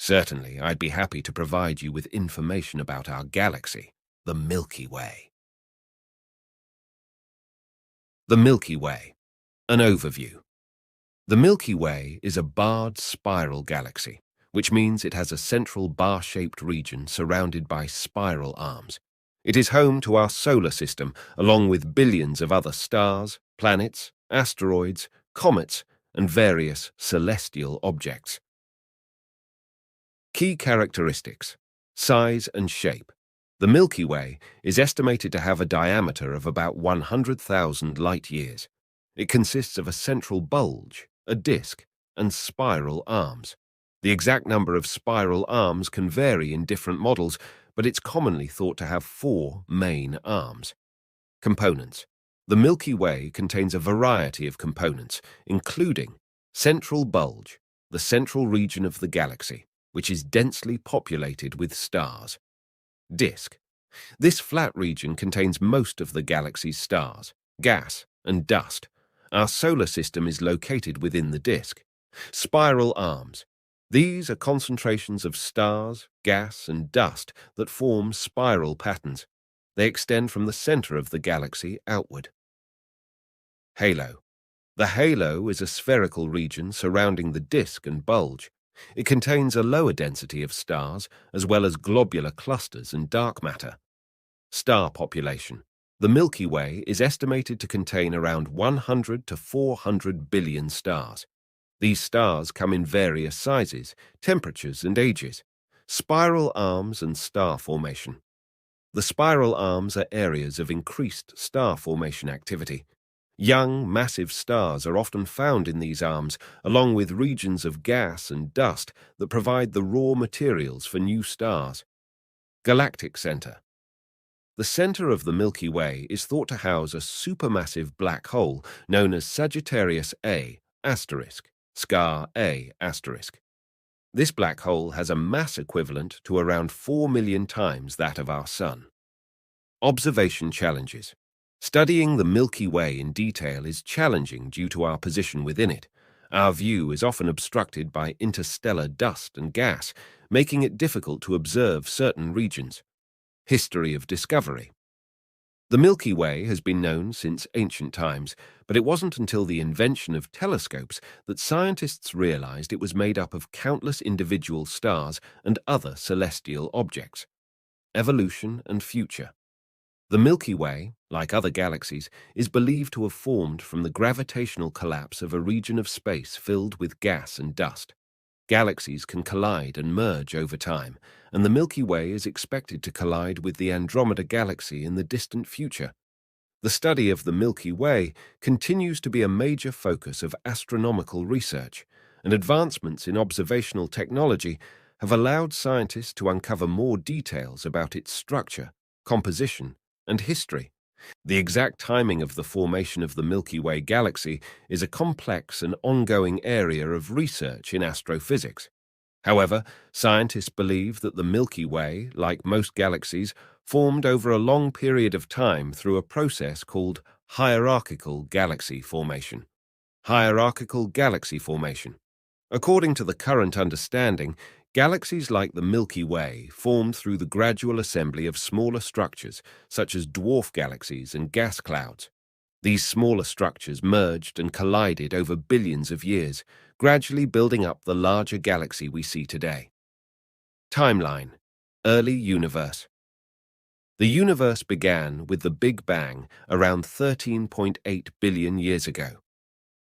Certainly, I'd be happy to provide you with information about our galaxy, the Milky Way. The Milky Way. An overview. The Milky Way is a barred spiral galaxy, which means it has a central bar-shaped region surrounded by spiral arms. It is home to our solar system, along with billions of other stars, planets, asteroids, comets, and various celestial objects. Key characteristics: size and shape. The Milky Way is estimated to have a diameter of about 100,000 light-years. It consists of a central bulge, a disk, and spiral arms. The exact number of spiral arms can vary in different models, but it's commonly thought to have 4 main arms. Components. The Milky Way contains a variety of components, including central bulge, the central region of the galaxy, which is densely populated with stars. Disk. This flat region contains most of the galaxy's stars, gas, and dust. Our solar system is located within the disk. Spiral arms. These are concentrations of stars, gas, and dust that form spiral patterns. They extend from the center of the galaxy outward. Halo. The halo is a spherical region surrounding the disk and bulge. It contains a lower density of stars, as well as globular clusters and dark matter. Star population. The Milky Way is estimated to contain around 100 to 400 billion stars. These stars come in various sizes, temperatures, and ages. Spiral arms and star formation. The spiral arms are areas of increased star formation activity. Young, massive stars are often found in these arms, along with regions of gas and dust that provide the raw materials for new stars. Galactic center. The center of the Milky Way is thought to house a supermassive black hole known as Sagittarius A*, SCAR A*. This black hole has a mass equivalent to around 4 million times that of our Sun. Observation challenges. Studying the Milky Way in detail is challenging due to our position within it. Our view is often obstructed by interstellar dust and gas, making it difficult to observe certain regions. History of discovery. The Milky Way has been known since ancient times, but it wasn't until the invention of telescopes that scientists realized it was made up of countless individual stars and other celestial objects. Evolution and future. The Milky Way, like other galaxies, is believed to have formed from the gravitational collapse of a region of space filled with gas and dust. Galaxies can collide and merge over time, and the Milky Way is expected to collide with the Andromeda Galaxy in the distant future. The study of the Milky Way continues to be a major focus of astronomical research, and advancements in observational technology have allowed scientists to uncover more details about its structure, composition, and history. The exact timing of the formation of the Milky Way galaxy is a complex and ongoing area of research in astrophysics. However, scientists believe that the Milky Way, like most galaxies, formed over a long period of time through a process called hierarchical galaxy formation. Hierarchical galaxy formation. According to the current understanding, galaxies like the Milky Way formed through the gradual assembly of smaller structures, such as dwarf galaxies and gas clouds. These smaller structures merged and collided over billions of years, gradually building up the larger galaxy we see today. Timeline. Early universe. The universe began with the Big Bang around 13.8 billion years ago.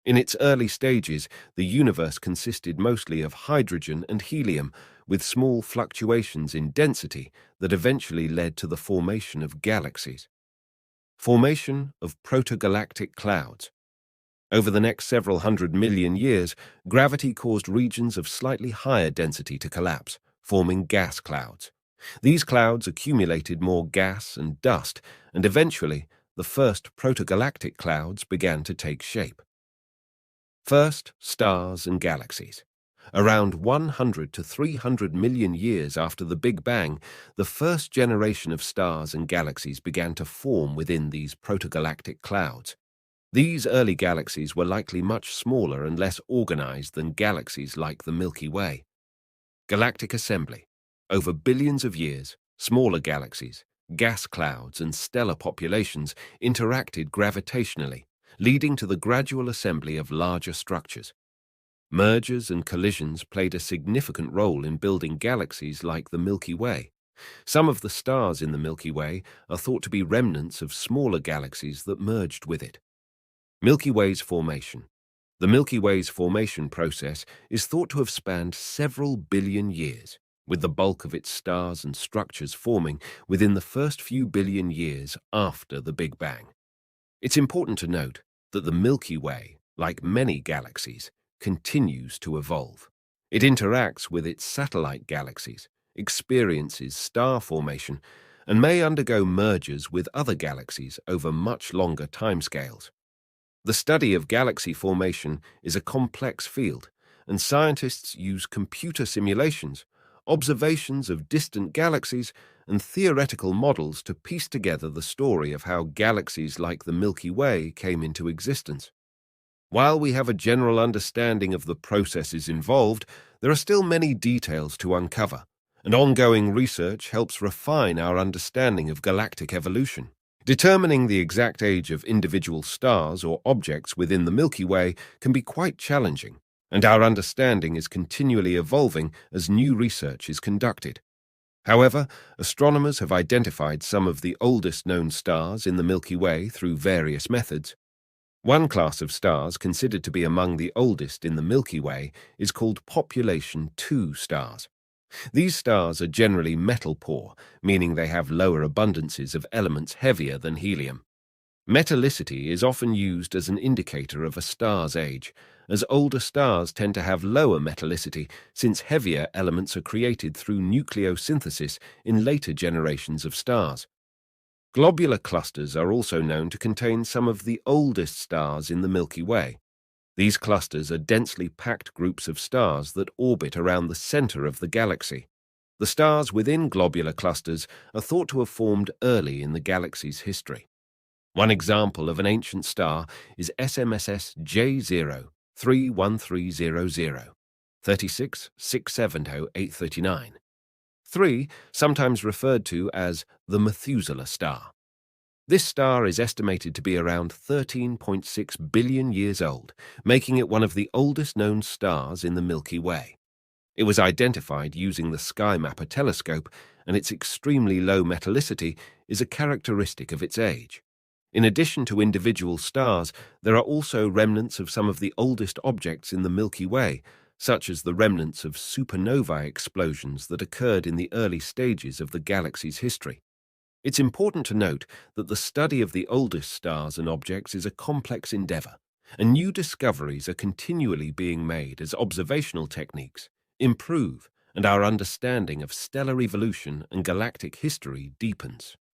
In its early stages, the universe consisted mostly of hydrogen and helium, with small fluctuations in density that eventually led to the formation of galaxies. Formation of protogalactic clouds. Over the next several 100 million years, gravity caused regions of slightly higher density to collapse, forming gas clouds. These clouds accumulated more gas and dust, and eventually, the first protogalactic clouds began to take shape. First, stars and galaxies. Around 100 to 300 million years after the Big Bang, the first generation of stars and galaxies began to form within these protogalactic clouds. These early galaxies were likely much smaller and less organized than galaxies like the Milky Way. Galactic assembly. Over billions of years, smaller galaxies, gas clouds, and stellar populations interacted gravitationally, leading to the gradual assembly of larger structures. Mergers and collisions played a significant role in building galaxies like the Milky Way. Some of the stars in the Milky Way are thought to be remnants of smaller galaxies that merged with it. Milky Way's formation. The Milky Way's formation process is thought to have spanned several billion years, with the bulk of its stars and structures forming within the first few billion years after the Big Bang. It's important to note that the Milky Way, like many galaxies, continues to evolve. It interacts with its satellite galaxies, experiences star formation, and may undergo mergers with other galaxies over much longer timescales. The study of galaxy formation is a complex field, and scientists use computer simulations, observations of distant galaxies, and theoretical models to piece together the story of how galaxies like the Milky Way came into existence. While we have a general understanding of the processes involved, there are still many details to uncover, and ongoing research helps refine our understanding of galactic evolution. Determining the exact age of individual stars or objects within the Milky Way can be quite challenging, and our understanding is continually evolving as new research is conducted. However, astronomers have identified some of the oldest known stars in the Milky Way through various methods. One class of stars considered to be among the oldest in the Milky Way is called population II stars. These stars are generally metal-poor, meaning they have lower abundances of elements heavier than helium. Metallicity is often used as an indicator of a star's age, as older stars tend to have lower metallicity since heavier elements are created through nucleosynthesis in later generations of stars. Globular clusters are also known to contain some of the oldest stars in the Milky Way. These clusters are densely packed groups of stars that orbit around the center of the galaxy. The stars within globular clusters are thought to have formed early in the galaxy's history. One example of an ancient star is SMSS J0 31300, 36 670 839. 3, sometimes referred to as the Methuselah star. This star is estimated to be around 13.6 billion years old, making it one of the oldest known stars in the Milky Way. It was identified using the Sky Mapper telescope, and its extremely low metallicity is a characteristic of its age. In addition to individual stars, there are also remnants of some of the oldest objects in the Milky Way, such as the remnants of supernovae explosions that occurred in the early stages of the galaxy's history. It's important to note that the study of the oldest stars and objects is a complex endeavor, and new discoveries are continually being made as observational techniques improve and our understanding of stellar evolution and galactic history deepens.